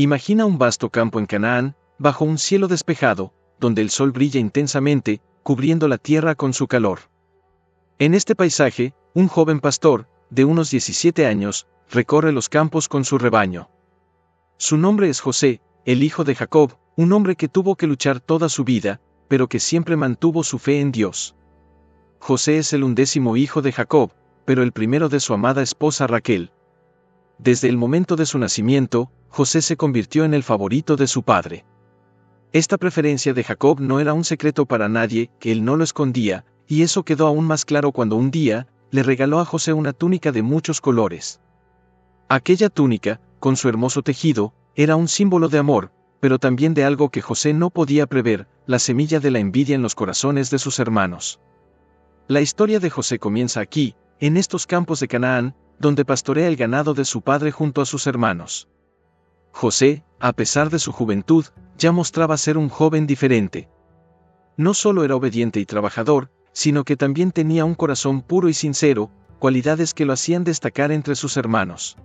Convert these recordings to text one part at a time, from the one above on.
Imagina un vasto campo en Canaán, bajo un cielo despejado, donde el sol brilla intensamente, cubriendo la tierra con su calor. En este paisaje, un joven pastor, de unos 17 años, recorre los campos con su rebaño. Su nombre es José, el hijo de Jacob, un hombre que tuvo que luchar toda su vida, pero que siempre mantuvo su fe en Dios. José es el 11º hijo de Jacob, pero el primero de su amada esposa Raquel. Desde el momento de su nacimiento, José se convirtió en el favorito de su padre. Esta preferencia de Jacob no era un secreto para nadie, que él no lo escondía, y eso quedó aún más claro cuando un día, le regaló a José una túnica de muchos colores. Aquella túnica, con su hermoso tejido, era un símbolo de amor, pero también de algo que José no podía prever, la semilla de la envidia en los corazones de sus hermanos. La historia de José comienza aquí, en estos campos de Canaán, donde pastorea el ganado de su padre junto a sus hermanos. José, a pesar de su juventud, ya mostraba ser un joven diferente. No solo era obediente y trabajador, sino que también tenía un corazón puro y sincero, cualidades que lo hacían destacar entre sus hermanos.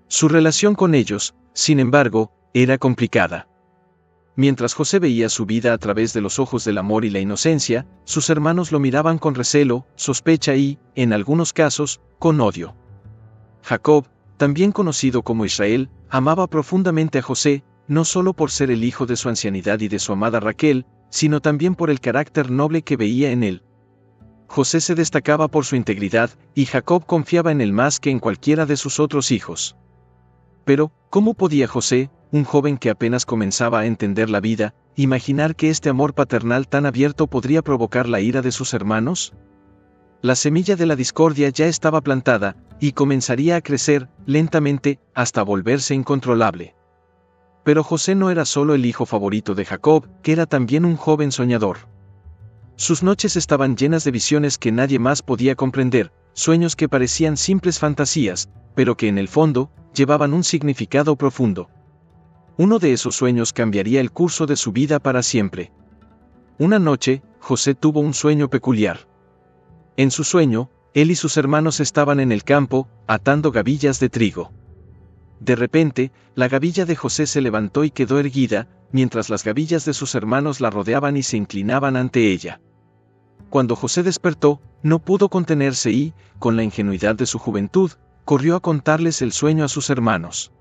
Su relación con ellos, sin embargo, era complicada. Mientras José veía su vida a través de los ojos del amor y la inocencia, sus hermanos lo miraban con recelo, sospecha y, en algunos casos, con odio. Jacob, también conocido como Israel, amaba profundamente a José, no solo por ser el hijo de su ancianidad y de su amada Raquel, sino también por el carácter noble que veía en él. José se destacaba por su integridad, y Jacob confiaba en él más que en cualquiera de sus otros hijos. Pero, ¿cómo podía José, un joven que apenas comenzaba a entender la vida, imaginar que este amor paternal tan abierto podría provocar la ira de sus hermanos? La semilla de la discordia ya estaba plantada, y comenzaría a crecer, lentamente, hasta volverse incontrolable. Pero José no era solo el hijo favorito de Jacob, que era también un joven soñador. Sus noches estaban llenas de visiones que nadie más podía comprender, sueños que parecían simples fantasías, pero que en el fondo, llevaban un significado profundo. Uno de esos sueños cambiaría el curso de su vida para siempre. Una noche, José tuvo un sueño peculiar. En su sueño, él y sus hermanos estaban en el campo, atando gavillas de trigo. De repente, la gavilla de José se levantó y quedó erguida, mientras las gavillas de sus hermanos la rodeaban y se inclinaban ante ella. Cuando José despertó, no pudo contenerse y, con la ingenuidad de su juventud, corrió a contarles el sueño a sus hermanos.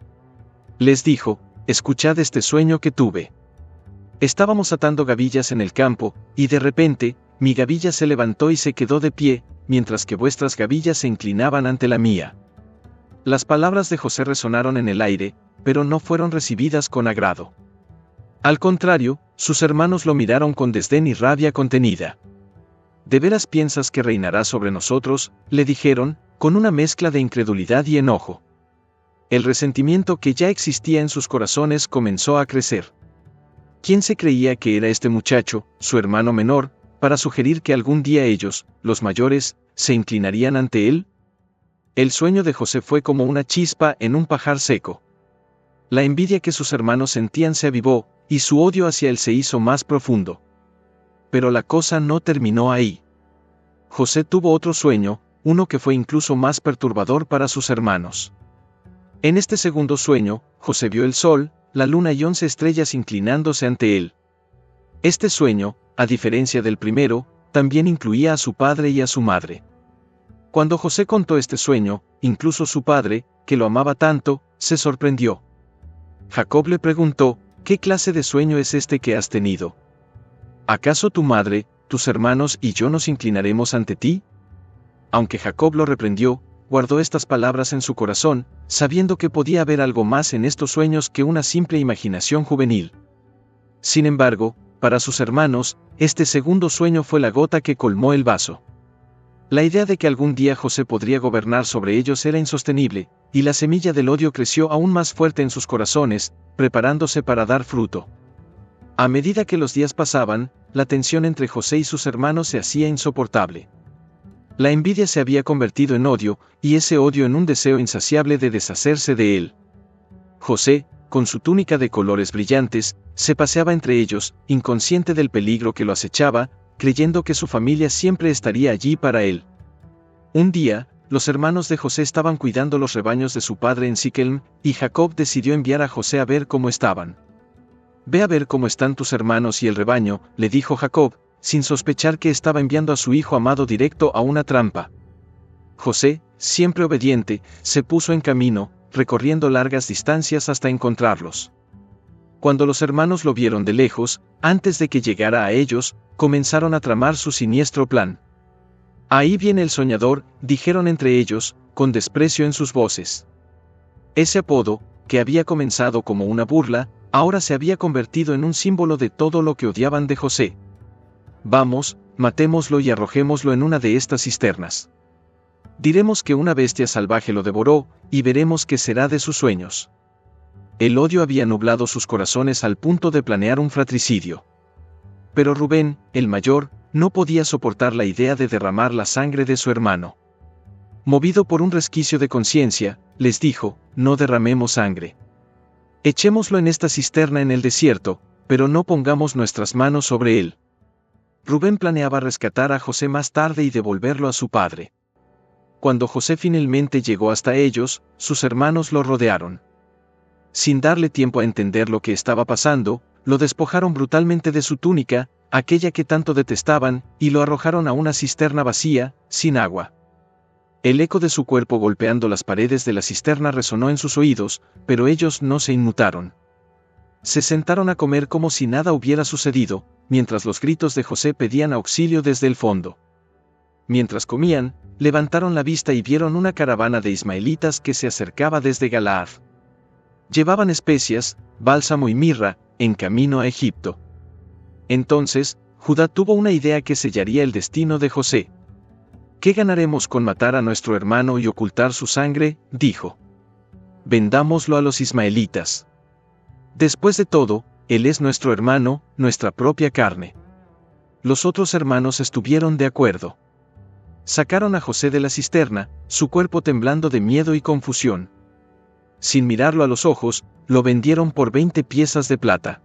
Les dijo: «Escuchad este sueño que tuve. Estábamos atando gavillas en el campo, y de repente, mi gavilla se levantó y se quedó de pie, mientras que vuestras gavillas se inclinaban ante la mía». Las palabras de José resonaron en el aire, pero no fueron recibidas con agrado. Al contrario, sus hermanos lo miraron con desdén y rabia contenida. «¿De veras piensas que reinarás sobre nosotros?», le dijeron, con una mezcla de incredulidad y enojo. El resentimiento que ya existía en sus corazones comenzó a crecer. ¿Quién se creía que era este muchacho, su hermano menor, para sugerir que algún día ellos, los mayores, se inclinarían ante él? El sueño de José fue como una chispa en un pajar seco. La envidia que sus hermanos sentían se avivó, y su odio hacia él se hizo más profundo. Pero la cosa no terminó ahí. José tuvo otro sueño, uno que fue incluso más perturbador para sus hermanos. En este segundo sueño, José vio el sol, la luna y 11 estrellas inclinándose ante él. Este sueño, a diferencia del primero, también incluía a su padre y a su madre. Cuando José contó este sueño, incluso su padre, que lo amaba tanto, se sorprendió. Jacob le preguntó: «¿Qué clase de sueño es este que has tenido? ¿Acaso tu madre, tus hermanos y yo nos inclinaremos ante ti?». Aunque Jacob lo reprendió, guardó estas palabras en su corazón, sabiendo que podía haber algo más en estos sueños que una simple imaginación juvenil. Sin embargo, para sus hermanos, este segundo sueño fue la gota que colmó el vaso. La idea de que algún día José podría gobernar sobre ellos era insostenible, y la semilla del odio creció aún más fuerte en sus corazones, preparándose para dar fruto. A medida que los días pasaban, la tensión entre José y sus hermanos se hacía insoportable. La envidia se había convertido en odio, y ese odio en un deseo insaciable de deshacerse de él. José, con su túnica de colores brillantes, se paseaba entre ellos, inconsciente del peligro que lo acechaba, creyendo que su familia siempre estaría allí para él. Un día, los hermanos de José estaban cuidando los rebaños de su padre en Siquem, y Jacob decidió enviar a José a ver cómo estaban. «Ve a ver cómo están tus hermanos y el rebaño», le dijo Jacob, sin sospechar que estaba enviando a su hijo amado directo a una trampa. José, siempre obediente, se puso en camino, recorriendo largas distancias hasta encontrarlos. Cuando los hermanos lo vieron de lejos, antes de que llegara a ellos, comenzaron a tramar su siniestro plan. «Ahí viene el soñador», dijeron entre ellos, con desprecio en sus voces. Ese apodo, que había comenzado como una burla, ahora se había convertido en un símbolo de todo lo que odiaban de José. «Vamos, matémoslo y arrojémoslo en una de estas cisternas. Diremos que una bestia salvaje lo devoró, y veremos qué será de sus sueños». El odio había nublado sus corazones al punto de planear un fratricidio. Pero Rubén, el mayor, no podía soportar la idea de derramar la sangre de su hermano. Movido por un resquicio de conciencia, les dijo: «No derramemos sangre. Echémoslo en esta cisterna en el desierto, pero no pongamos nuestras manos sobre él». Rubén planeaba rescatar a José más tarde y devolverlo a su padre. Cuando José finalmente llegó hasta ellos, sus hermanos lo rodearon. Sin darle tiempo a entender lo que estaba pasando, lo despojaron brutalmente de su túnica, aquella que tanto detestaban, y lo arrojaron a una cisterna vacía, sin agua. El eco de su cuerpo golpeando las paredes de la cisterna resonó en sus oídos, pero ellos no se inmutaron. Se sentaron a comer como si nada hubiera sucedido, mientras los gritos de José pedían auxilio desde el fondo. Mientras comían, levantaron la vista y vieron una caravana de ismaelitas que se acercaba desde Galaad. Llevaban especias, bálsamo y mirra, en camino a Egipto. Entonces, Judá tuvo una idea que sellaría el destino de José. «¿Qué ganaremos con matar a nuestro hermano y ocultar su sangre?», dijo. «Vendámoslo a los ismaelitas. Después de todo, él es nuestro hermano, nuestra propia carne». Los otros hermanos estuvieron de acuerdo. Sacaron a José de la cisterna, su cuerpo temblando de miedo y confusión. Sin mirarlo a los ojos, lo vendieron por 20 piezas de plata.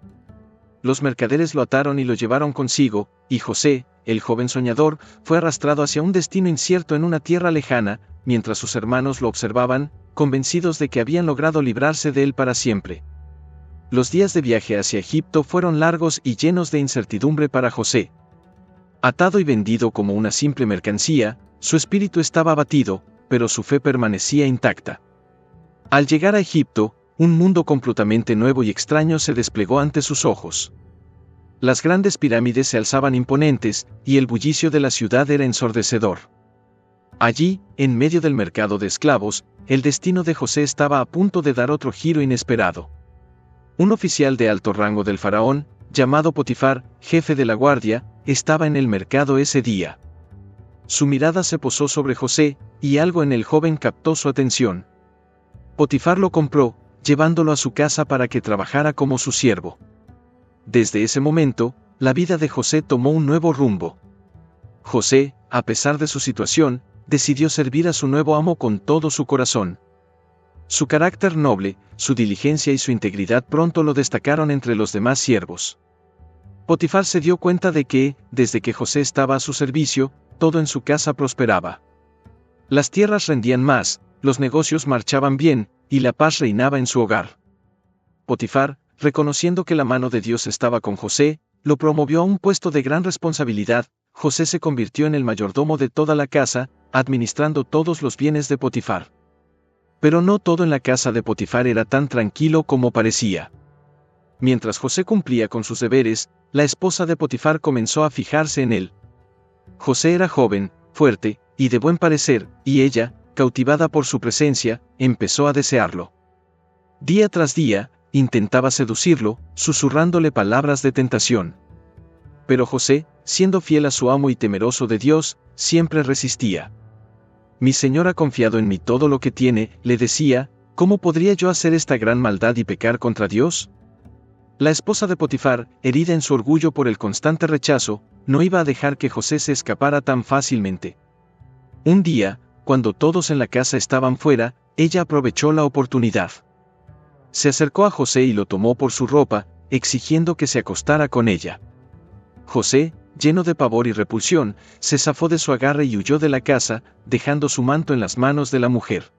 Los mercaderes lo ataron y lo llevaron consigo, y José, el joven soñador, fue arrastrado hacia un destino incierto en una tierra lejana, mientras sus hermanos lo observaban, convencidos de que habían logrado librarse de él para siempre. Los días de viaje hacia Egipto fueron largos y llenos de incertidumbre para José. Atado y vendido como una simple mercancía, su espíritu estaba abatido, pero su fe permanecía intacta. Al llegar a Egipto, un mundo completamente nuevo y extraño se desplegó ante sus ojos. Las grandes pirámides se alzaban imponentes, y el bullicio de la ciudad era ensordecedor. Allí, en medio del mercado de esclavos, el destino de José estaba a punto de dar otro giro inesperado. Un oficial de alto rango del faraón, llamado Potifar, jefe de la guardia, estaba en el mercado ese día. Su mirada se posó sobre José, y algo en el joven captó su atención. Potifar lo compró, llevándolo a su casa para que trabajara como su siervo. Desde ese momento, la vida de José tomó un nuevo rumbo. José, a pesar de su situación, decidió servir a su nuevo amo con todo su corazón. Su carácter noble, su diligencia y su integridad pronto lo destacaron entre los demás siervos. Potifar se dio cuenta de que, desde que José estaba a su servicio, todo en su casa prosperaba. Las tierras rendían más, los negocios marchaban bien, y la paz reinaba en su hogar. Potifar, reconociendo que la mano de Dios estaba con José, lo promovió a un puesto de gran responsabilidad. José se convirtió en el mayordomo de toda la casa, administrando todos los bienes de Potifar. Pero no todo en la casa de Potifar era tan tranquilo como parecía. Mientras José cumplía con sus deberes, la esposa de Potifar comenzó a fijarse en él. José era joven, fuerte, y de buen parecer, y ella, cautivada por su presencia, empezó a desearlo. Día tras día, intentaba seducirlo, susurrándole palabras de tentación. Pero José, siendo fiel a su amo y temeroso de Dios, siempre resistía. «Mi señor ha confiado en mí todo lo que tiene», le decía, «¿cómo podría yo hacer esta gran maldad y pecar contra Dios?». La esposa de Potifar, herida en su orgullo por el constante rechazo, no iba a dejar que José se escapara tan fácilmente. Un día, cuando todos en la casa estaban fuera, ella aprovechó la oportunidad. Se acercó a José y lo tomó por su ropa, exigiendo que se acostara con ella. José, lleno de pavor y repulsión, se zafó de su agarre y huyó de la casa, dejando su manto en las manos de la mujer.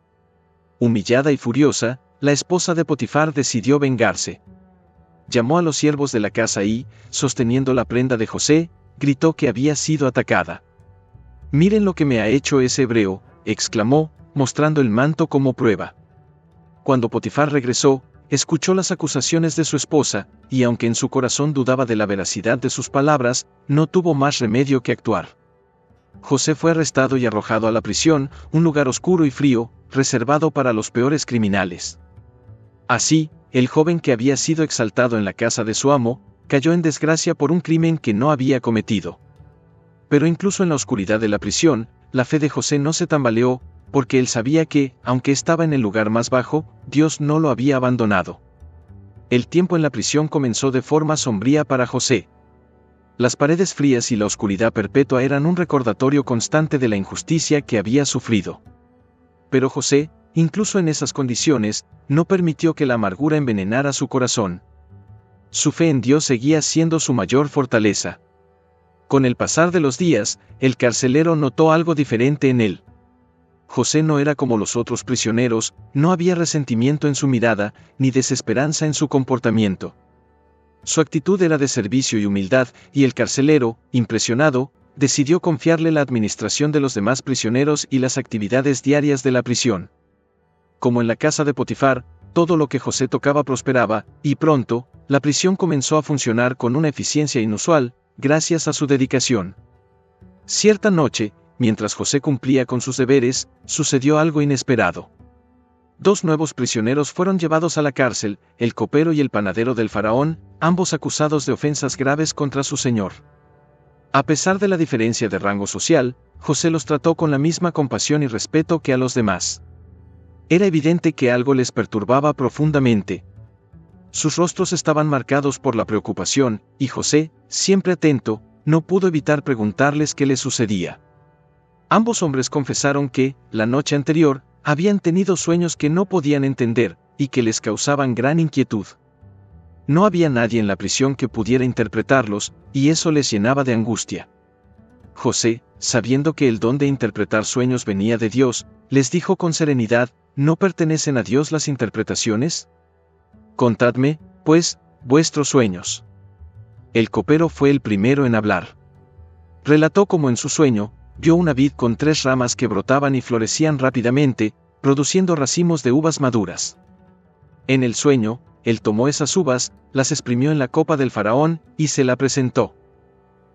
Humillada y furiosa, la esposa de Potifar decidió vengarse. Llamó a los siervos de la casa y, sosteniendo la prenda de José, gritó que había sido atacada. «Miren lo que me ha hecho ese hebreo», exclamó, mostrando el manto como prueba. Cuando Potifar regresó, escuchó las acusaciones de su esposa, y aunque en su corazón dudaba de la veracidad de sus palabras, no tuvo más remedio que actuar. José fue arrestado y arrojado a la prisión, un lugar oscuro y frío, reservado para los peores criminales. Así, el joven que había sido exaltado en la casa de su amo, cayó en desgracia por un crimen que no había cometido. Pero incluso en la oscuridad de la prisión, la fe de José no se tambaleó, porque él sabía que, aunque estaba en el lugar más bajo, Dios no lo había abandonado. El tiempo en la prisión comenzó de forma sombría para José. Las paredes frías y la oscuridad perpetua eran un recordatorio constante de la injusticia que había sufrido. Pero José, incluso en esas condiciones, no permitió que la amargura envenenara su corazón. Su fe en Dios seguía siendo su mayor fortaleza. Con el pasar de los días, el carcelero notó algo diferente en él. José no era como los otros prisioneros, no había resentimiento en su mirada, ni desesperanza en su comportamiento. Su actitud era de servicio y humildad, y el carcelero, impresionado, decidió confiarle la administración de los demás prisioneros y las actividades diarias de la prisión. Como en la casa de Potifar, todo lo que José tocaba prosperaba, y pronto, la prisión comenzó a funcionar con una eficiencia inusual, gracias a su dedicación. Cierta noche, mientras José cumplía con sus deberes, sucedió algo inesperado. 2 nuevos prisioneros fueron llevados a la cárcel, el copero y el panadero del faraón, ambos acusados de ofensas graves contra su señor. A pesar de la diferencia de rango social, José los trató con la misma compasión y respeto que a los demás. Era evidente que algo les perturbaba profundamente. Sus rostros estaban marcados por la preocupación, y José, siempre atento, no pudo evitar preguntarles qué les sucedía. Ambos hombres confesaron que, la noche anterior, habían tenido sueños que no podían entender, y que les causaban gran inquietud. No había nadie en la prisión que pudiera interpretarlos, y eso les llenaba de angustia. José, sabiendo que el don de interpretar sueños venía de Dios, les dijo con serenidad: ¿no pertenecen a Dios las interpretaciones? Contadme, pues, vuestros sueños. El copero fue el primero en hablar. Relató cómo en su sueño, vio una vid con 3 ramas que brotaban y florecían rápidamente, produciendo racimos de uvas maduras. En el sueño, él tomó esas uvas, las exprimió en la copa del faraón, y se la presentó.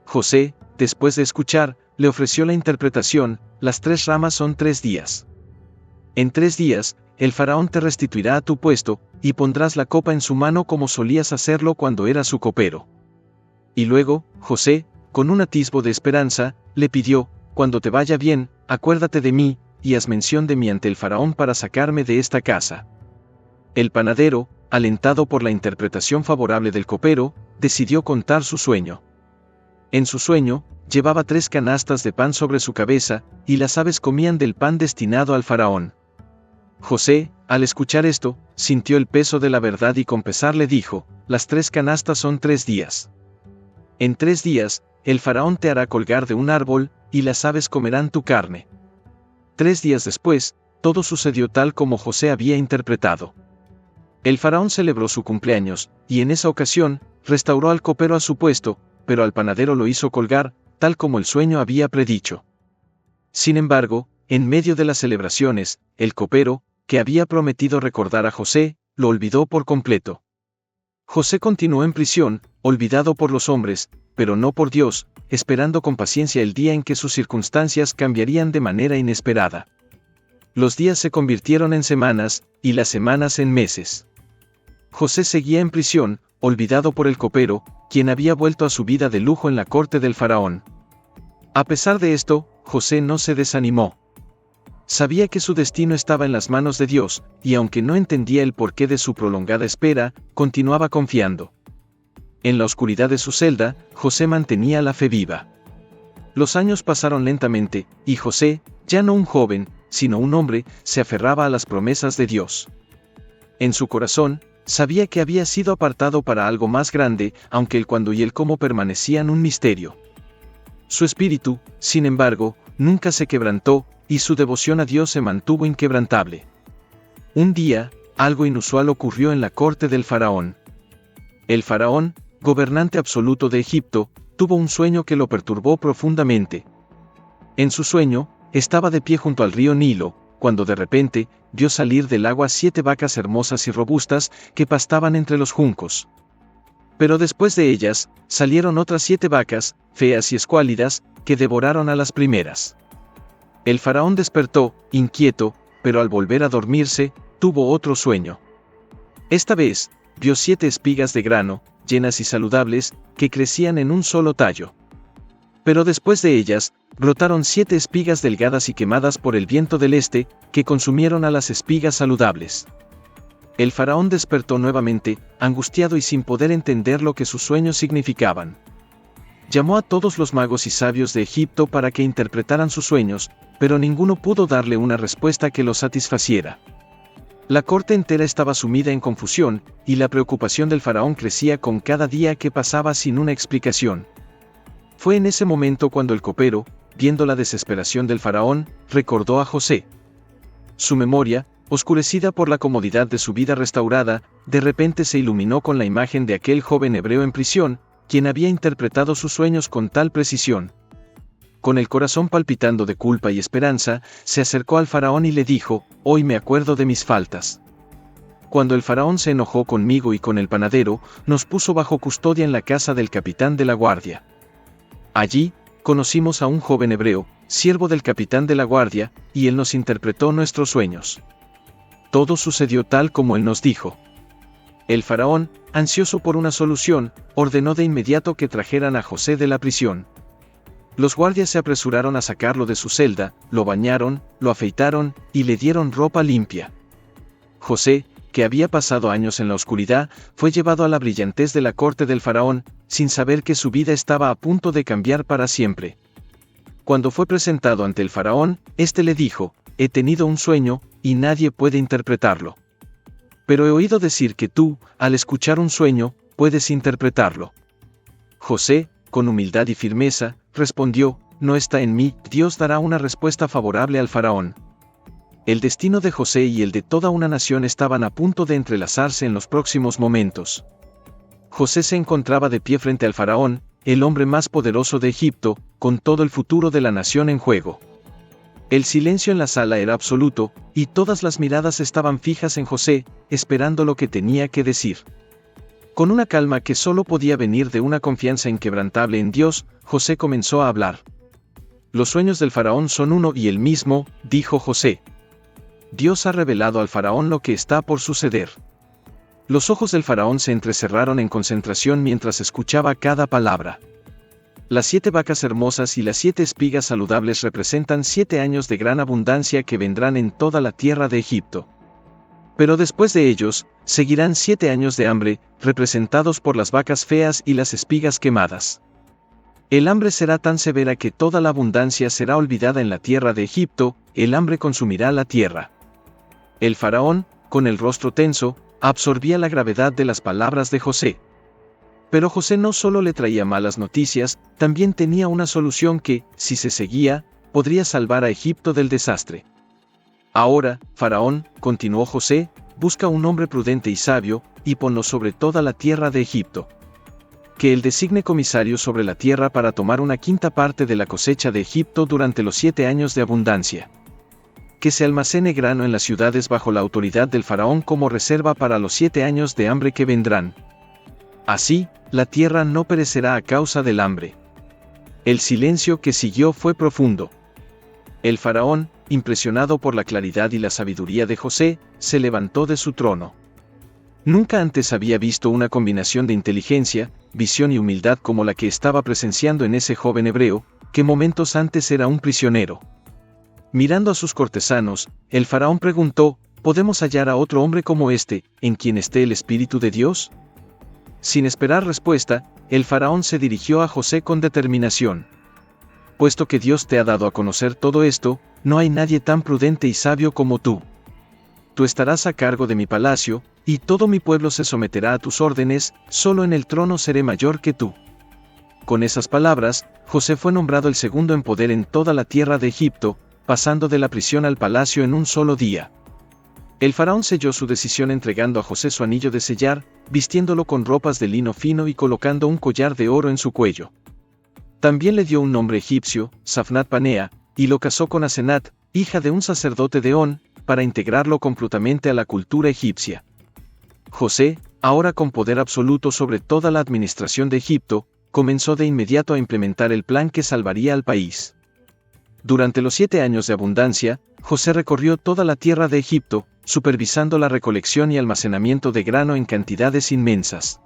José, después de escuchar, le ofreció la interpretación: las 3 ramas son 3 días. En 3 días, el faraón te restituirá a tu puesto, y pondrás la copa en su mano como solías hacerlo cuando eras su copero. Y luego, José, con un atisbo de esperanza, le pidió: cuando te vaya bien, acuérdate de mí, y haz mención de mí ante el faraón para sacarme de esta casa. El panadero, alentado por la interpretación favorable del copero, decidió contar su sueño. En su sueño, llevaba 3 canastas de pan sobre su cabeza, y las aves comían del pan destinado al faraón. José, al escuchar esto, sintió el peso de la verdad y con pesar le dijo: las 3 canastas son 3 días. En 3 días, el faraón te hará colgar de un árbol, y las aves comerán tu carne. 3 días después, todo sucedió tal como José había interpretado. El faraón celebró su cumpleaños, y en esa ocasión, restauró al copero a su puesto, pero al panadero lo hizo colgar, tal como el sueño había predicho. Sin embargo, en medio de las celebraciones, el copero, que había prometido recordar a José, lo olvidó por completo. José continuó en prisión, olvidado por los hombres, pero no por Dios, esperando con paciencia el día en que sus circunstancias cambiarían de manera inesperada. Los días se convirtieron en semanas, y las semanas en meses. José seguía en prisión, olvidado por el copero, quien había vuelto a su vida de lujo en la corte del faraón. A pesar de esto, José no se desanimó. Sabía que su destino estaba en las manos de Dios, y aunque no entendía el porqué de su prolongada espera, continuaba confiando. En la oscuridad de su celda, José mantenía la fe viva. Los años pasaron lentamente, y José, ya no un joven, sino un hombre, se aferraba a las promesas de Dios. En su corazón, sabía que había sido apartado para algo más grande, aunque el cuándo y el cómo permanecían un misterio. Su espíritu, sin embargo, nunca se quebrantó, y su devoción a Dios se mantuvo inquebrantable. Un día, algo inusual ocurrió en la corte del faraón. El faraón, gobernante absoluto de Egipto, tuvo un sueño que lo perturbó profundamente. En su sueño, estaba de pie junto al río Nilo, cuando de repente, vio salir del agua 7 vacas hermosas y robustas que pastaban entre los juncos. Pero después de ellas, salieron otras 7 vacas, feas y escuálidas, que devoraron a las primeras. El faraón despertó, inquieto, pero al volver a dormirse, tuvo otro sueño. Esta vez, vio 7 espigas de grano, llenas y saludables, que crecían en un solo tallo. Pero después de ellas, brotaron 7 espigas delgadas y quemadas por el viento del este, que consumieron a las espigas saludables. El faraón despertó nuevamente, angustiado y sin poder entender lo que sus sueños significaban. Llamó a todos los magos y sabios de Egipto para que interpretaran sus sueños, pero ninguno pudo darle una respuesta que lo satisfaciera. La corte entera estaba sumida en confusión, y la preocupación del faraón crecía con cada día que pasaba sin una explicación. Fue en ese momento cuando el copero, viendo la desesperación del faraón, recordó a José. Su memoria, oscurecida por la comodidad de su vida restaurada, de repente se iluminó con la imagen de aquel joven hebreo en prisión, quien había interpretado sus sueños con tal precisión. Con el corazón palpitando de culpa y esperanza, se acercó al faraón y le dijo: «Hoy me acuerdo de mis faltas. Cuando el faraón se enojó conmigo y con el panadero, nos puso bajo custodia en la casa del capitán de la guardia. Allí, conocimos a un joven hebreo, siervo del capitán de la guardia, y él nos interpretó nuestros sueños. Todo sucedió tal como él nos dijo». El faraón, ansioso por una solución, ordenó de inmediato que trajeran a José de la prisión. Los guardias se apresuraron a sacarlo de su celda, lo bañaron, lo afeitaron, y le dieron ropa limpia. José, que había pasado años en la oscuridad, fue llevado a la brillantez de la corte del faraón, sin saber que su vida estaba a punto de cambiar para siempre. Cuando fue presentado ante el faraón, éste le dijo: «He tenido un sueño, y nadie puede interpretarlo. Pero he oído decir que tú, al escuchar un sueño, puedes interpretarlo». José, con humildad y firmeza, respondió: «No está en mí». Dios dará una respuesta favorable al faraón. El destino de José y el de toda una nación estaban a punto de entrelazarse en los próximos momentos. José se encontraba de pie frente al faraón, el hombre más poderoso de Egipto, con todo el futuro de la nación en juego. El silencio en la sala era absoluto, y todas las miradas estaban fijas en José, esperando lo que tenía que decir. Con una calma que solo podía venir de una confianza inquebrantable en Dios, José comenzó a hablar. «Los sueños del faraón son uno y el mismo», dijo José. «Dios ha revelado al faraón lo que está por suceder». Los ojos del faraón se entrecerraron en concentración mientras escuchaba cada palabra. Las 7 vacas hermosas y las 7 espigas saludables representan 7 años de gran abundancia que vendrán en toda la tierra de Egipto. Pero después de ellos, seguirán 7 años de hambre, representados por las vacas feas y las espigas quemadas. El hambre será tan severa que toda la abundancia será olvidada en la tierra de Egipto, el hambre consumirá la tierra. El faraón, con el rostro tenso, absorbía la gravedad de las palabras de José. Pero José no solo le traía malas noticias, también tenía una solución que, si se seguía, podría salvar a Egipto del desastre. «Ahora, faraón», continuó José, «busca un hombre prudente y sabio, y ponlo sobre toda la tierra de Egipto. Que él designe comisarios sobre la tierra para tomar una quinta parte de la cosecha de Egipto durante los 7 años de abundancia. Que se almacene grano en las ciudades bajo la autoridad del faraón como reserva para los 7 años de hambre que vendrán. Así, la tierra no perecerá a causa del hambre». El silencio que siguió fue profundo. El faraón, impresionado por la claridad y la sabiduría de José, se levantó de su trono. Nunca antes había visto una combinación de inteligencia, visión y humildad como la que estaba presenciando en ese joven hebreo, que momentos antes era un prisionero. Mirando a sus cortesanos, el faraón preguntó: ¿podemos hallar a otro hombre como este, en quien esté el Espíritu de Dios? Sin esperar respuesta, el faraón se dirigió a José con determinación. «Puesto que Dios te ha dado a conocer todo esto, no hay nadie tan prudente y sabio como tú. Tú estarás a cargo de mi palacio, y todo mi pueblo se someterá a tus órdenes, solo en el trono seré mayor que tú. Con esas palabras, José fue nombrado el segundo en poder en toda la tierra de Egipto, pasando de la prisión al palacio en un solo día. El faraón selló su decisión entregando a José su anillo de sellar, vistiéndolo con ropas de lino fino y colocando un collar de oro en su cuello. También le dio un nombre egipcio, Safnat Panea, y lo casó con Asenat, hija de un sacerdote de On, para integrarlo completamente a la cultura egipcia. José, ahora con poder absoluto sobre toda la administración de Egipto, comenzó de inmediato a implementar el plan que salvaría al país. Durante los 7 años de abundancia, José recorrió toda la tierra de Egipto, supervisando la recolección y almacenamiento de grano en cantidades inmensas.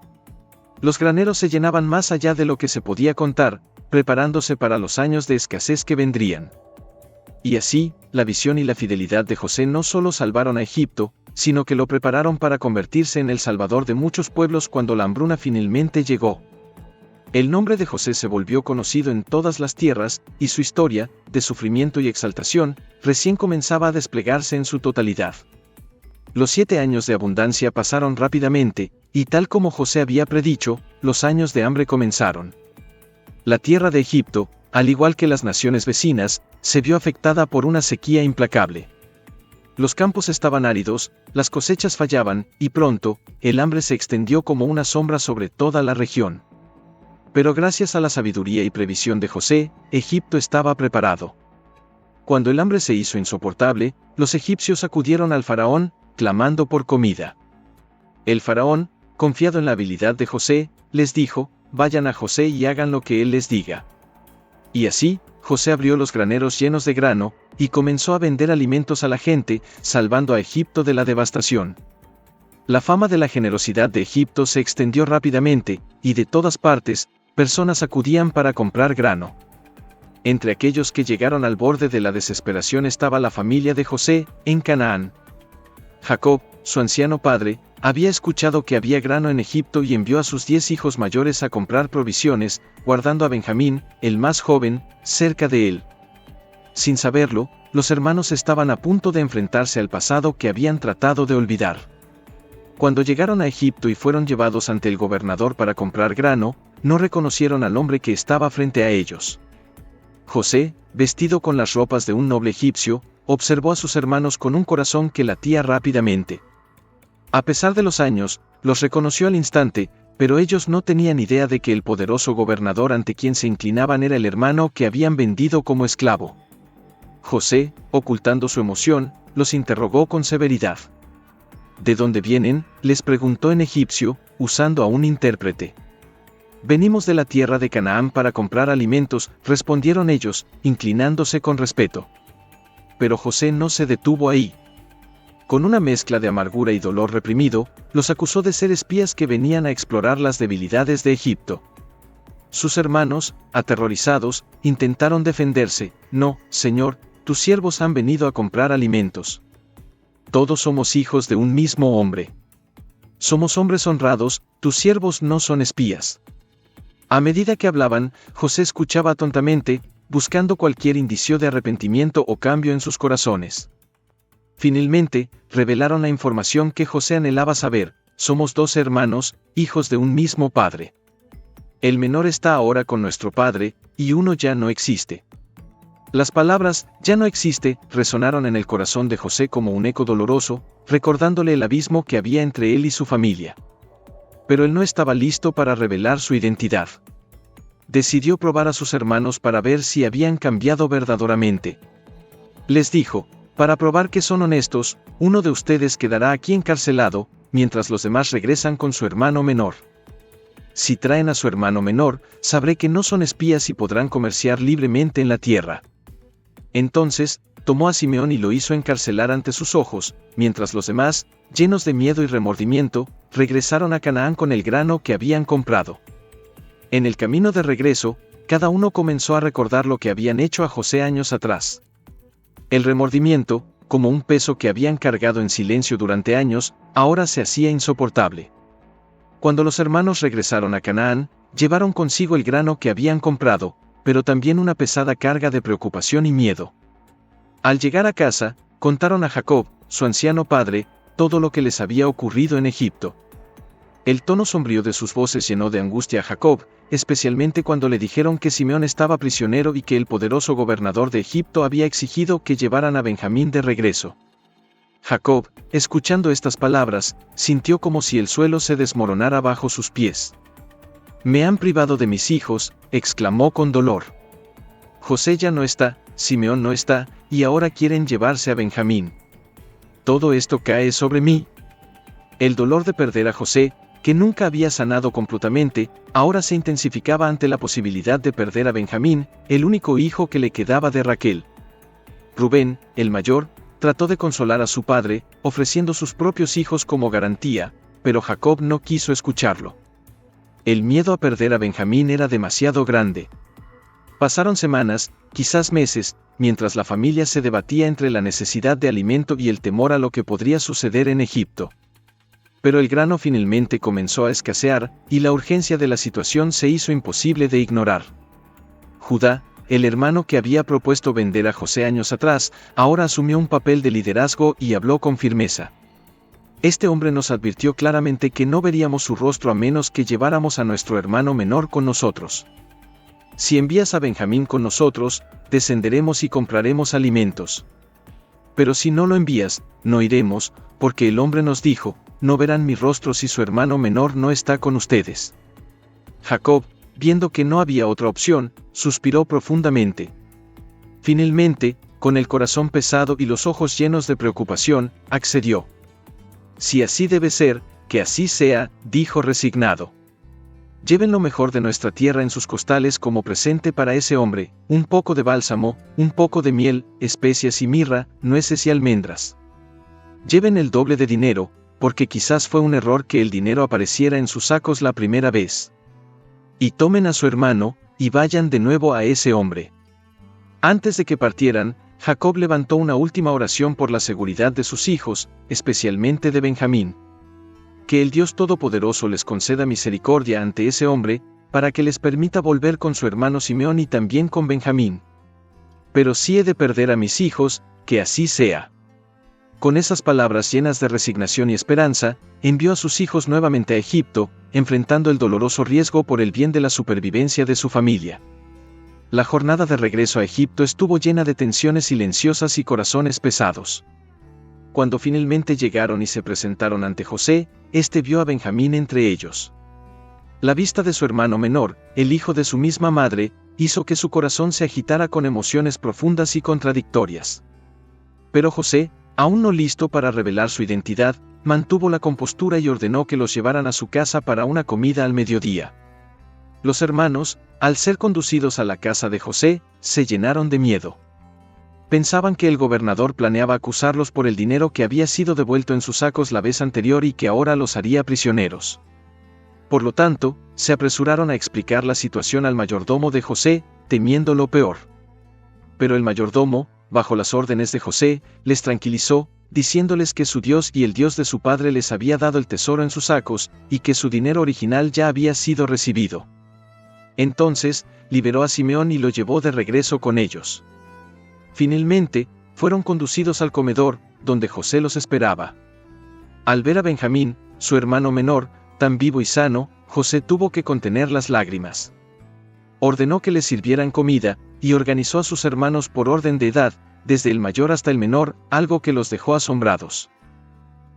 Los graneros se llenaban más allá de lo que se podía contar, preparándose para los años de escasez que vendrían. Y así, la visión y la fidelidad de José no solo salvaron a Egipto, sino que lo prepararon para convertirse en el salvador de muchos pueblos cuando la hambruna finalmente llegó. El nombre de José se volvió conocido en todas las tierras, y su historia, de sufrimiento y exaltación, recién comenzaba a desplegarse en su totalidad. Los 7 años de abundancia pasaron rápidamente, y tal como José había predicho, los años de hambre comenzaron. La tierra de Egipto, al igual que las naciones vecinas, se vio afectada por una sequía implacable. Los campos estaban áridos, las cosechas fallaban, y pronto, el hambre se extendió como una sombra sobre toda la región. Pero gracias a la sabiduría y previsión de José, Egipto estaba preparado. Cuando el hambre se hizo insoportable, los egipcios acudieron al faraón, clamando por comida. El faraón, confiado en la habilidad de José, les dijo: vayan a José y hagan lo que él les diga. Y así, José abrió los graneros llenos de grano, y comenzó a vender alimentos a la gente, salvando a Egipto de la devastación. La fama de la generosidad de Egipto se extendió rápidamente, y de todas partes, personas acudían para comprar grano. Entre aquellos que llegaron al borde de la desesperación estaba la familia de José, en Canaán. Jacob, su anciano padre, había escuchado que había grano en Egipto y envió a sus 10 hijos mayores a comprar provisiones, guardando a Benjamín, el más joven, cerca de él. Sin saberlo, los hermanos estaban a punto de enfrentarse al pasado que habían tratado de olvidar. Cuando llegaron a Egipto y fueron llevados ante el gobernador para comprar grano, no reconocieron al hombre que estaba frente a ellos. José, vestido con las ropas de un noble egipcio, observó a sus hermanos con un corazón que latía rápidamente. A pesar de los años, los reconoció al instante, pero ellos no tenían idea de que el poderoso gobernador ante quien se inclinaban era el hermano que habían vendido como esclavo. José, ocultando su emoción, los interrogó con severidad. ¿De dónde vienen?, les preguntó en egipcio, usando a un intérprete. Venimos de la tierra de Canaán para comprar alimentos, respondieron ellos, inclinándose con respeto. Pero José no se detuvo ahí. Con una mezcla de amargura y dolor reprimido, los acusó de ser espías que venían a explorar las debilidades de Egipto. Sus hermanos, aterrorizados, intentaron defenderse. No, señor, tus siervos han venido a comprar alimentos. Todos somos hijos de un mismo hombre. Somos hombres honrados, tus siervos no son espías. A medida que hablaban, José escuchaba atentamente, buscando cualquier indicio de arrepentimiento o cambio en sus corazones. Finalmente, revelaron la información que José anhelaba saber: somos 2 hermanos, hijos de un mismo padre. El menor está ahora con nuestro padre, y uno ya no existe. Las palabras, ya no existe, resonaron en el corazón de José como un eco doloroso, recordándole el abismo que había entre él y su familia. Pero él no estaba listo para revelar su identidad. Decidió probar a sus hermanos para ver si habían cambiado verdaderamente. Les dijo: para probar que son honestos, uno de ustedes quedará aquí encarcelado, mientras los demás regresan con su hermano menor. Si traen a su hermano menor, sabré que no son espías y podrán comerciar libremente en la tierra. Entonces, tomó a Simeón y lo hizo encarcelar ante sus ojos, mientras los demás, llenos de miedo y remordimiento, regresaron a Canaán con el grano que habían comprado. En el camino de regreso, cada uno comenzó a recordar lo que habían hecho a José años atrás. El remordimiento, como un peso que habían cargado en silencio durante años, ahora se hacía insoportable. Cuando los hermanos regresaron a Canaán, llevaron consigo el grano que habían comprado, pero también una pesada carga de preocupación y miedo. Al llegar a casa, contaron a Jacob, su anciano padre, todo lo que les había ocurrido en Egipto. El tono sombrío de sus voces llenó de angustia a Jacob, especialmente cuando le dijeron que Simeón estaba prisionero y que el poderoso gobernador de Egipto había exigido que llevaran a Benjamín de regreso. Jacob, escuchando estas palabras, sintió como si el suelo se desmoronara bajo sus pies. «Me han privado de mis hijos», exclamó con dolor. «José ya no está, Simeón no está, y ahora quieren llevarse a Benjamín. Todo esto cae sobre mí». El dolor de perder a José, que nunca había sanado completamente, ahora se intensificaba ante la posibilidad de perder a Benjamín, el único hijo que le quedaba de Raquel. Rubén, el mayor, trató de consolar a su padre, ofreciendo sus propios hijos como garantía, pero Jacob no quiso escucharlo. El miedo a perder a Benjamín era demasiado grande. Pasaron semanas, quizás meses, mientras la familia se debatía entre la necesidad de alimento y el temor a lo que podría suceder en Egipto. Pero el grano finalmente comenzó a escasear, y la urgencia de la situación se hizo imposible de ignorar. Judá, el hermano que había propuesto vender a José años atrás, ahora asumió un papel de liderazgo y habló con firmeza. Este hombre nos advirtió claramente que no veríamos su rostro a menos que lleváramos a nuestro hermano menor con nosotros. Si envías a Benjamín con nosotros, descenderemos y compraremos alimentos. Pero si no lo envías, no iremos, porque el hombre nos dijo, no verán mi rostro si su hermano menor no está con ustedes. Jacob, viendo que no había otra opción, suspiró profundamente. Finalmente, con el corazón pesado y los ojos llenos de preocupación, accedió. Si así debe ser, que así sea, dijo resignado. Lleven lo mejor de nuestra tierra en sus costales como presente para ese hombre, un poco de bálsamo, un poco de miel, especias y mirra, nueces y almendras. Lleven el doble de dinero, porque quizás fue un error que el dinero apareciera en sus sacos la primera vez. Y tomen a su hermano, y vayan de nuevo a ese hombre. Antes de que partieran, Jacob levantó una última oración por la seguridad de sus hijos, especialmente de Benjamín. Que el Dios Todopoderoso les conceda misericordia ante ese hombre, para que les permita volver con su hermano Simeón y también con Benjamín. Pero si he de perder a mis hijos, que así sea. Con esas palabras llenas de resignación y esperanza, envió a sus hijos nuevamente a Egipto, enfrentando el doloroso riesgo por el bien de la supervivencia de su familia. La jornada de regreso a Egipto estuvo llena de tensiones silenciosas y corazones pesados. Cuando finalmente llegaron y se presentaron ante José, éste vio a Benjamín entre ellos. La vista de su hermano menor, el hijo de su misma madre, hizo que su corazón se agitara con emociones profundas y contradictorias. Pero José, aún no listo para revelar su identidad, mantuvo la compostura y ordenó que los llevaran a su casa para una comida al mediodía. Los hermanos, al ser conducidos a la casa de José, se llenaron de miedo. Pensaban que el gobernador planeaba acusarlos por el dinero que había sido devuelto en sus sacos la vez anterior y que ahora los haría prisioneros. Por lo tanto, se apresuraron a explicar la situación al mayordomo de José, temiendo lo peor. Pero el mayordomo, bajo las órdenes de José, les tranquilizó, diciéndoles que su Dios y el Dios de su padre les había dado el tesoro en sus sacos, y que su dinero original ya había sido recibido. Entonces, liberó a Simeón y lo llevó de regreso con ellos. Finalmente, fueron conducidos al comedor, donde José los esperaba. Al ver a Benjamín, su hermano menor, tan vivo y sano, José tuvo que contener las lágrimas. Ordenó que les sirvieran comida, y organizó a sus hermanos por orden de edad, desde el mayor hasta el menor, algo que los dejó asombrados.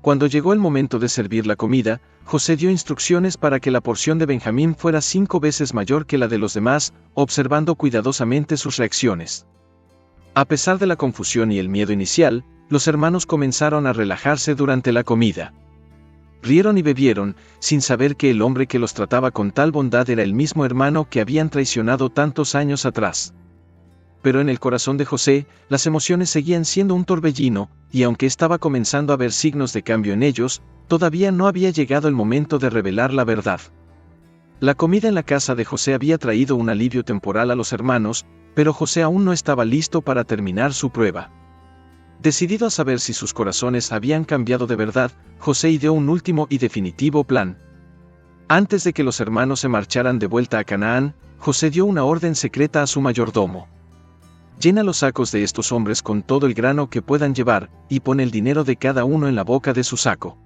Cuando llegó el momento de servir la comida, José dio instrucciones para que la porción de Benjamín fuera 5 veces mayor que la de los demás, observando cuidadosamente sus reacciones. A pesar de la confusión y el miedo inicial, los hermanos comenzaron a relajarse durante la comida. Rieron y bebieron, sin saber que el hombre que los trataba con tal bondad era el mismo hermano que habían traicionado tantos años atrás. Pero en el corazón de José, las emociones seguían siendo un torbellino, y aunque estaba comenzando a ver signos de cambio en ellos, todavía no había llegado el momento de revelar la verdad. La comida en la casa de José había traído un alivio temporal a los hermanos, pero José aún no estaba listo para terminar su prueba. Decidido a saber si sus corazones habían cambiado de verdad, José ideó un último y definitivo plan. Antes de que los hermanos se marcharan de vuelta a Canaán, José dio una orden secreta a su mayordomo. Llena los sacos de estos hombres con todo el grano que puedan llevar, y pon el dinero de cada uno en la boca de su saco.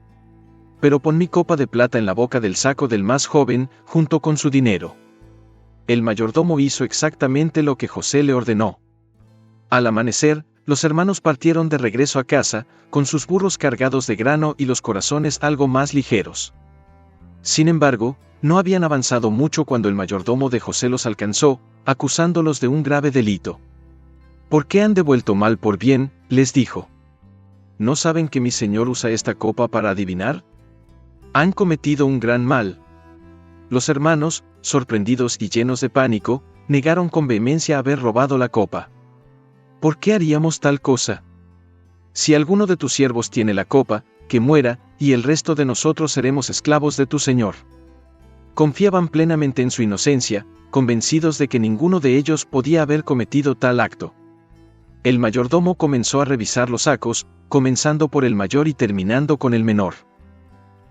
pero pon mi copa de plata en la boca del saco del más joven, junto con su dinero. El mayordomo hizo exactamente lo que José le ordenó. Al amanecer, los hermanos partieron de regreso a casa, con sus burros cargados de grano y los corazones algo más ligeros. Sin embargo, no habían avanzado mucho cuando el mayordomo de José los alcanzó, acusándolos de un grave delito. ¿Por qué han devuelto mal por bien?, les dijo. ¿No saben que mi señor usa esta copa para adivinar? Han cometido un gran mal. Los hermanos, sorprendidos y llenos de pánico, negaron con vehemencia haber robado la copa. ¿Por qué haríamos tal cosa? Si alguno de tus siervos tiene la copa, que muera, y el resto de nosotros seremos esclavos de tu señor. Confiaban plenamente en su inocencia, convencidos de que ninguno de ellos podía haber cometido tal acto. El mayordomo comenzó a revisar los sacos, comenzando por el mayor y terminando con el menor.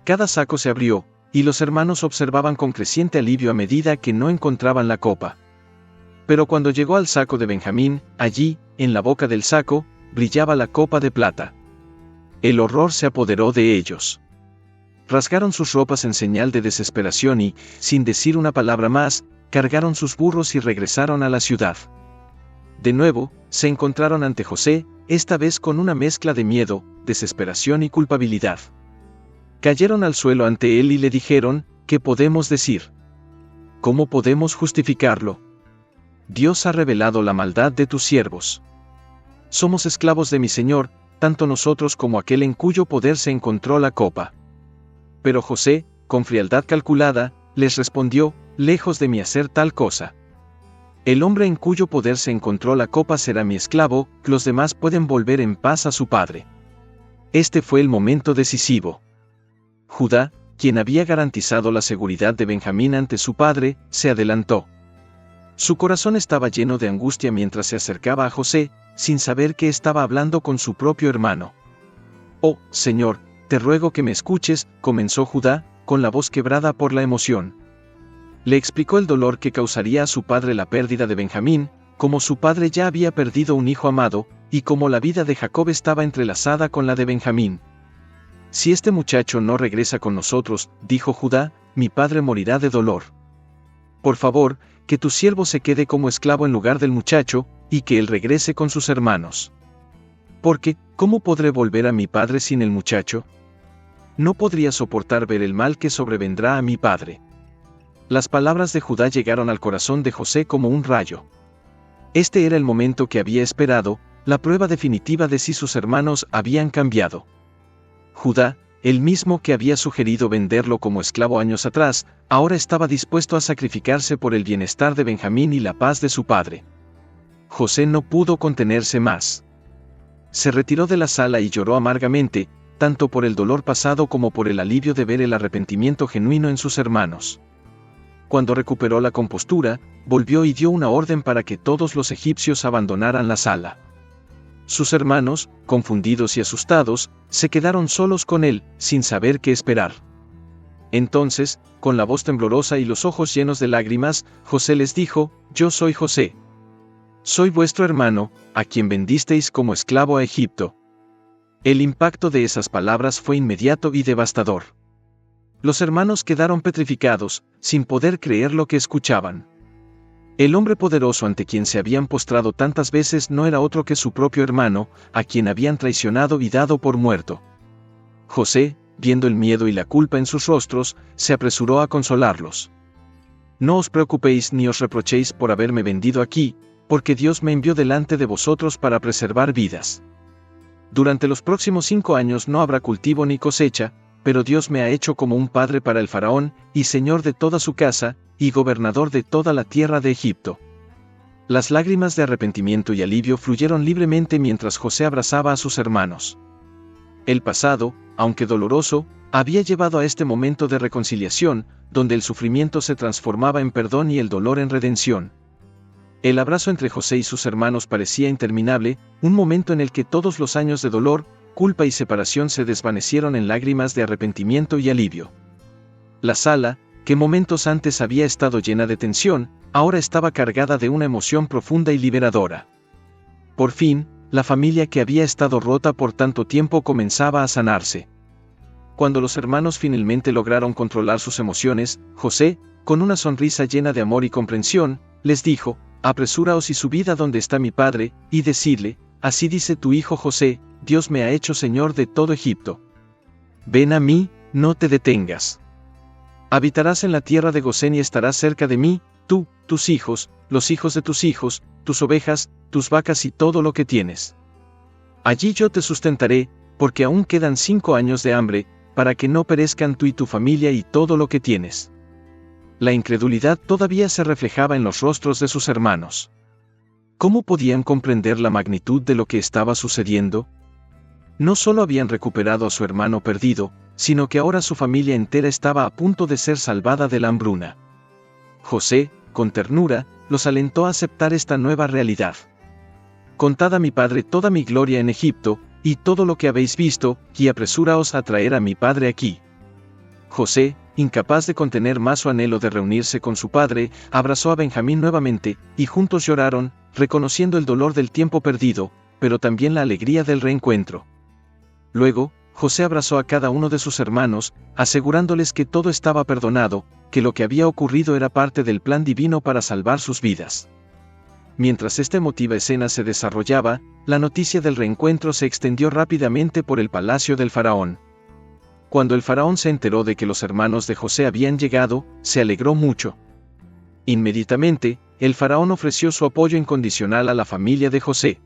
Cada saco se abrió, y los hermanos observaban con creciente alivio a medida que no encontraban la copa. Pero cuando llegó al saco de Benjamín, allí, en la boca del saco, brillaba la copa de plata. El horror se apoderó de ellos. Rasgaron sus ropas en señal de desesperación y, sin decir una palabra más, cargaron sus burros y regresaron a la ciudad. De nuevo, se encontraron ante José, esta vez con una mezcla de miedo, desesperación y culpabilidad. Cayeron al suelo ante él y le dijeron, ¿qué podemos decir? ¿Cómo podemos justificarlo? Dios ha revelado la maldad de tus siervos. Somos esclavos de mi Señor, tanto nosotros como aquel en cuyo poder se encontró la copa. Pero José, con frialdad calculada, les respondió, lejos de mí hacer tal cosa. El hombre en cuyo poder se encontró la copa será mi esclavo, los demás pueden volver en paz a su padre. Este fue el momento decisivo. Judá, quien había garantizado la seguridad de Benjamín ante su padre, se adelantó. Su corazón estaba lleno de angustia mientras se acercaba a José, sin saber que estaba hablando con su propio hermano. «Oh, Señor, te ruego que me escuches», comenzó Judá, con la voz quebrada por la emoción. Le explicó el dolor que causaría a su padre la pérdida de Benjamín, como su padre ya había perdido un hijo amado, y como la vida de Jacob estaba entrelazada con la de Benjamín. «Si este muchacho no regresa con nosotros», dijo Judá, «mi padre morirá de dolor. Por favor, que tu siervo se quede como esclavo en lugar del muchacho, y que él regrese con sus hermanos. Porque, ¿cómo podré volver a mi padre sin el muchacho? No podría soportar ver el mal que sobrevendrá a mi padre». Las palabras de Judá llegaron al corazón de José como un rayo. Este era el momento que había esperado, la prueba definitiva de si sus hermanos habían cambiado. Judá, el mismo que había sugerido venderlo como esclavo años atrás, ahora estaba dispuesto a sacrificarse por el bienestar de Benjamín y la paz de su padre. José no pudo contenerse más. Se retiró de la sala y lloró amargamente, tanto por el dolor pasado como por el alivio de ver el arrepentimiento genuino en sus hermanos. Cuando recuperó la compostura, volvió y dio una orden para que todos los egipcios abandonaran la sala. Sus hermanos, confundidos y asustados, se quedaron solos con él, sin saber qué esperar. Entonces, con la voz temblorosa y los ojos llenos de lágrimas, José les dijo, «Yo soy José. Soy vuestro hermano, a quien vendisteis como esclavo a Egipto». El impacto de esas palabras fue inmediato y devastador. Los hermanos quedaron petrificados, sin poder creer lo que escuchaban. El hombre poderoso ante quien se habían postrado tantas veces no era otro que su propio hermano, a quien habían traicionado y dado por muerto. José, viendo el miedo y la culpa en sus rostros, se apresuró a consolarlos. «No os preocupéis ni os reprochéis por haberme vendido aquí, porque Dios me envió delante de vosotros para preservar vidas. Durante los próximos 5 años no habrá cultivo ni cosecha, pero Dios me ha hecho como un padre para el faraón, y señor de toda su casa, y gobernador de toda la tierra de Egipto». Las lágrimas de arrepentimiento y alivio fluyeron libremente mientras José abrazaba a sus hermanos. El pasado, aunque doloroso, había llevado a este momento de reconciliación, donde el sufrimiento se transformaba en perdón y el dolor en redención. El abrazo entre José y sus hermanos parecía interminable, un momento en el que todos los años de dolor, culpa y separación se desvanecieron en lágrimas de arrepentimiento y alivio. La sala, que momentos antes había estado llena de tensión, ahora estaba cargada de una emoción profunda y liberadora. Por fin, la familia que había estado rota por tanto tiempo comenzaba a sanarse. Cuando los hermanos finalmente lograron controlar sus emociones, José, con una sonrisa llena de amor y comprensión, les dijo: «Apresuraos y subid a donde está mi padre, y decidle: así dice tu hijo José, Dios me ha hecho señor de todo Egipto. Ven a mí, no te detengas. Habitarás en la tierra de Gosén y estarás cerca de mí, tú, tus hijos, los hijos de tus hijos, tus ovejas, tus vacas y todo lo que tienes. Allí yo te sustentaré, porque aún quedan 5 años de hambre, para que no perezcan tú y tu familia y todo lo que tienes». La incredulidad todavía se reflejaba en los rostros de sus hermanos. ¿Cómo podían comprender la magnitud de lo que estaba sucediendo? No solo habían recuperado a su hermano perdido, sino que ahora su familia entera estaba a punto de ser salvada de la hambruna. José, con ternura, los alentó a aceptar esta nueva realidad. «Contad a mi padre toda mi gloria en Egipto, y todo lo que habéis visto, y apresuraos a traer a mi padre aquí». José, incapaz de contener más su anhelo de reunirse con su padre, abrazó a Benjamín nuevamente, y juntos lloraron, reconociendo el dolor del tiempo perdido, pero también la alegría del reencuentro. Luego, José abrazó a cada uno de sus hermanos, asegurándoles que todo estaba perdonado, que lo que había ocurrido era parte del plan divino para salvar sus vidas. Mientras esta emotiva escena se desarrollaba, la noticia del reencuentro se extendió rápidamente por el palacio del faraón. Cuando el faraón se enteró de que los hermanos de José habían llegado, se alegró mucho. Inmediatamente, el faraón ofreció su apoyo incondicional a la familia de José.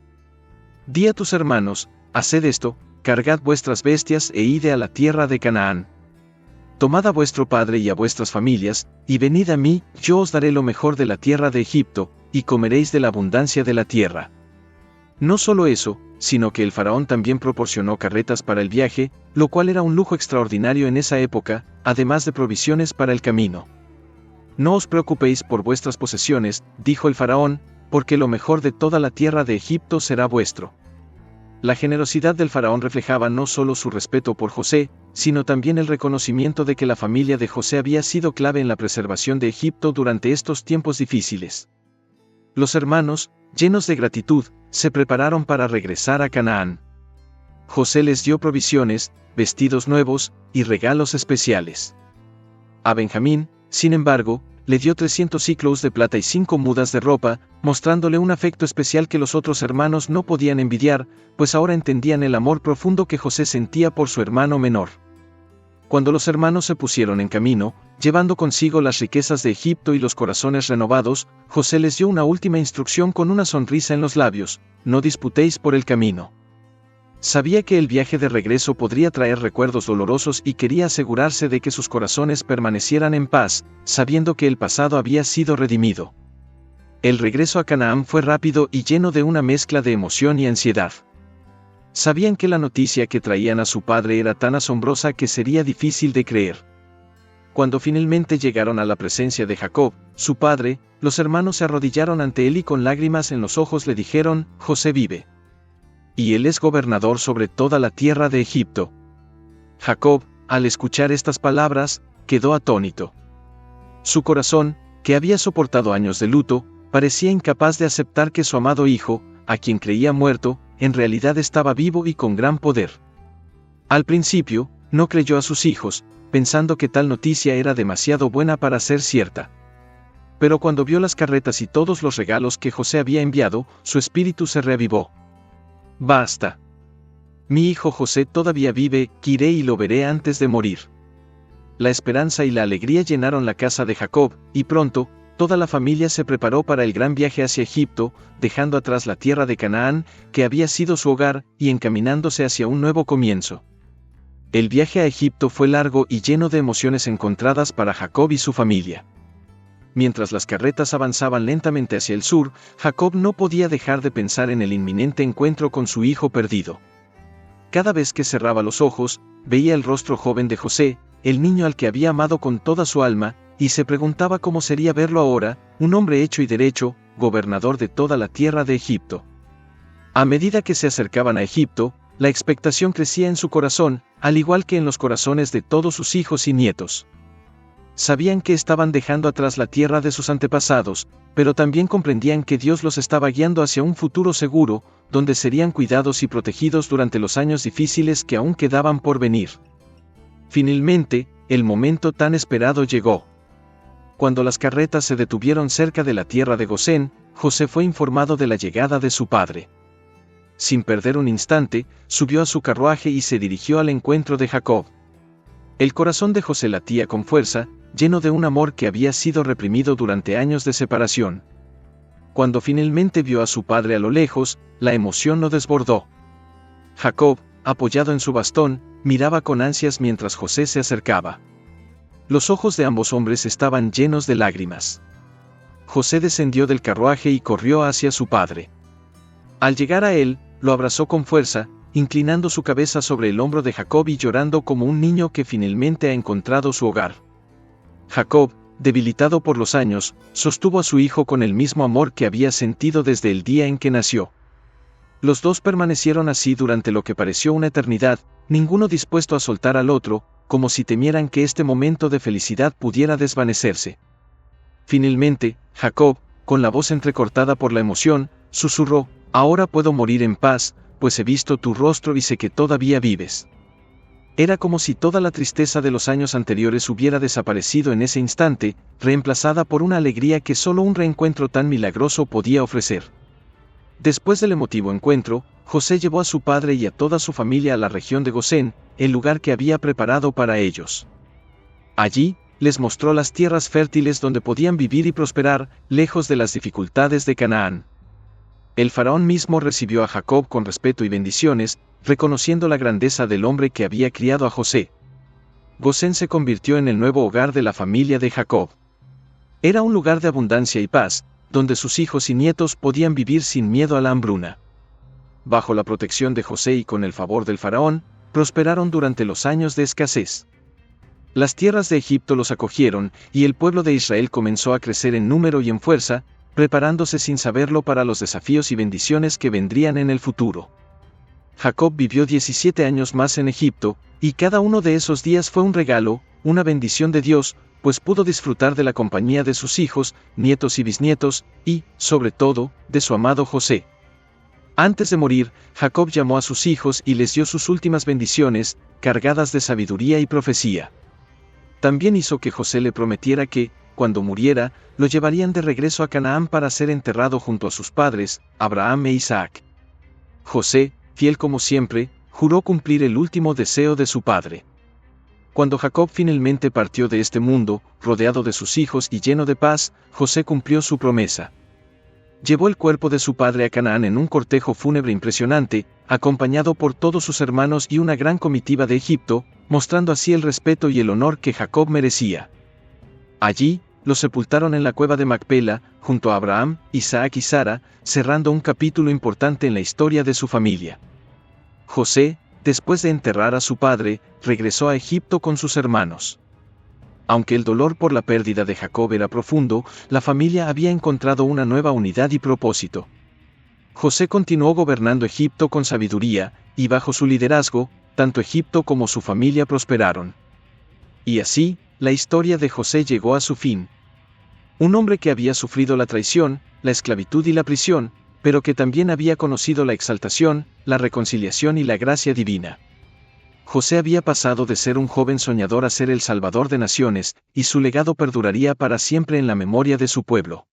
«Di a tus hermanos: haced esto, cargad vuestras bestias e id a la tierra de Canaán. Tomad a vuestro padre y a vuestras familias, y venid a mí, yo os daré lo mejor de la tierra de Egipto, y comeréis de la abundancia de la tierra». No solo eso, sino que el faraón también proporcionó carretas para el viaje, lo cual era un lujo extraordinario en esa época, además de provisiones para el camino. «No os preocupéis por vuestras posesiones», dijo el faraón, «porque lo mejor de toda la tierra de Egipto será vuestro». La generosidad del faraón reflejaba no solo su respeto por José, sino también el reconocimiento de que la familia de José había sido clave en la preservación de Egipto durante estos tiempos difíciles. Los hermanos, llenos de gratitud, se prepararon para regresar a Canaán. José les dio provisiones, vestidos nuevos, y regalos especiales. A Benjamín, sin embargo, le dio 300 siclos de plata y 5 mudas de ropa, mostrándole un afecto especial que los otros hermanos no podían envidiar, pues ahora entendían el amor profundo que José sentía por su hermano menor. Cuando los hermanos se pusieron en camino, llevando consigo las riquezas de Egipto y los corazones renovados, José les dio una última instrucción con una sonrisa en los labios: «No disputéis por el camino». Sabía que el viaje de regreso podría traer recuerdos dolorosos y quería asegurarse de que sus corazones permanecieran en paz, sabiendo que el pasado había sido redimido. El regreso a Canaán fue rápido y lleno de una mezcla de emoción y ansiedad. Sabían que la noticia que traían a su padre era tan asombrosa que sería difícil de creer. Cuando finalmente llegaron a la presencia de Jacob, su padre, los hermanos se arrodillaron ante él y con lágrimas en los ojos le dijeron: «José vive. Y él es gobernador sobre toda la tierra de Egipto». Jacob, al escuchar estas palabras, quedó atónito. Su corazón, que había soportado años de luto, parecía incapaz de aceptar que su amado hijo, a quien creía muerto, en realidad estaba vivo y con gran poder. Al principio, no creyó a sus hijos, pensando que tal noticia era demasiado buena para ser cierta. Pero cuando vio las carretas y todos los regalos que José había enviado, su espíritu se reavivó. «Basta. Mi hijo José todavía vive, iré y lo veré antes de morir». La esperanza y la alegría llenaron la casa de Jacob, y pronto, toda la familia se preparó para el gran viaje hacia Egipto, dejando atrás la tierra de Canaán, que había sido su hogar, y encaminándose hacia un nuevo comienzo. El viaje a Egipto fue largo y lleno de emociones encontradas para Jacob y su familia. Mientras las carretas avanzaban lentamente hacia el sur, Jacob no podía dejar de pensar en el inminente encuentro con su hijo perdido. Cada vez que cerraba los ojos, veía el rostro joven de José, el niño al que había amado con toda su alma, y se preguntaba cómo sería verlo ahora, un hombre hecho y derecho, gobernador de toda la tierra de Egipto. A medida que se acercaban a Egipto, la expectación crecía en su corazón, al igual que en los corazones de todos sus hijos y nietos. Sabían que estaban dejando atrás la tierra de sus antepasados, pero también comprendían que Dios los estaba guiando hacia un futuro seguro, donde serían cuidados y protegidos durante los años difíciles que aún quedaban por venir. Finalmente, el momento tan esperado llegó. Cuando las carretas se detuvieron cerca de la tierra de Gosén, José fue informado de la llegada de su padre. Sin perder un instante, subió a su carruaje y se dirigió al encuentro de Jacob. El corazón de José latía con fuerza, lleno de un amor que había sido reprimido durante años de separación. Cuando finalmente vio a su padre a lo lejos, la emoción lo desbordó. Jacob, apoyado en su bastón, miraba con ansias mientras José se acercaba. Los ojos de ambos hombres estaban llenos de lágrimas. José descendió del carruaje y corrió hacia su padre. Al llegar a él, lo abrazó con fuerza, inclinando su cabeza sobre el hombro de Jacob y llorando como un niño que finalmente ha encontrado su hogar. Jacob, debilitado por los años, sostuvo a su hijo con el mismo amor que había sentido desde el día en que nació. Los dos permanecieron así durante lo que pareció una eternidad, ninguno dispuesto a soltar al otro, como si temieran que este momento de felicidad pudiera desvanecerse. Finalmente, Jacob, con la voz entrecortada por la emoción, susurró: «Ahora puedo morir en paz, pues he visto tu rostro y sé que todavía vives». Era como si toda la tristeza de los años anteriores hubiera desaparecido en ese instante, reemplazada por una alegría que solo un reencuentro tan milagroso podía ofrecer. Después del emotivo encuentro, José llevó a su padre y a toda su familia a la región de Gosén, el lugar que había preparado para ellos. Allí, les mostró las tierras fértiles donde podían vivir y prosperar, lejos de las dificultades de Canaán. El faraón mismo recibió a Jacob con respeto y bendiciones, reconociendo la grandeza del hombre que había criado a José. Gosén se convirtió en el nuevo hogar de la familia de Jacob. Era un lugar de abundancia y paz, donde sus hijos y nietos podían vivir sin miedo a la hambruna. Bajo la protección de José y con el favor del faraón, prosperaron durante los años de escasez. Las tierras de Egipto los acogieron, y el pueblo de Israel comenzó a crecer en número y en fuerza, preparándose sin saberlo para los desafíos y bendiciones que vendrían en el futuro. Jacob vivió 17 años más en Egipto, y cada uno de esos días fue un regalo, una bendición de Dios, pues pudo disfrutar de la compañía de sus hijos, nietos y bisnietos, y, sobre todo, de su amado José. Antes de morir, Jacob llamó a sus hijos y les dio sus últimas bendiciones, cargadas de sabiduría y profecía. También hizo que José le prometiera que, cuando muriera, lo llevarían de regreso a Canaán para ser enterrado junto a sus padres, Abraham e Isaac. José, fiel como siempre, juró cumplir el último deseo de su padre. Cuando Jacob finalmente partió de este mundo, rodeado de sus hijos y lleno de paz, José cumplió su promesa. Llevó el cuerpo de su padre a Canaán en un cortejo fúnebre impresionante, acompañado por todos sus hermanos y una gran comitiva de Egipto, mostrando así el respeto y el honor que Jacob merecía. Allí, lo sepultaron en la cueva de Macpela, junto a Abraham, Isaac y Sara, cerrando un capítulo importante en la historia de su familia. José, después de enterrar a su padre, regresó a Egipto con sus hermanos. Aunque el dolor por la pérdida de Jacob era profundo, la familia había encontrado una nueva unidad y propósito. José continuó gobernando Egipto con sabiduría, y bajo su liderazgo, tanto Egipto como su familia prosperaron. Y así, la historia de José llegó a su fin. Un hombre que había sufrido la traición, la esclavitud y la prisión, pero que también había conocido la exaltación, la reconciliación y la gracia divina. José había pasado de ser un joven soñador a ser el salvador de naciones, y su legado perduraría para siempre en la memoria de su pueblo.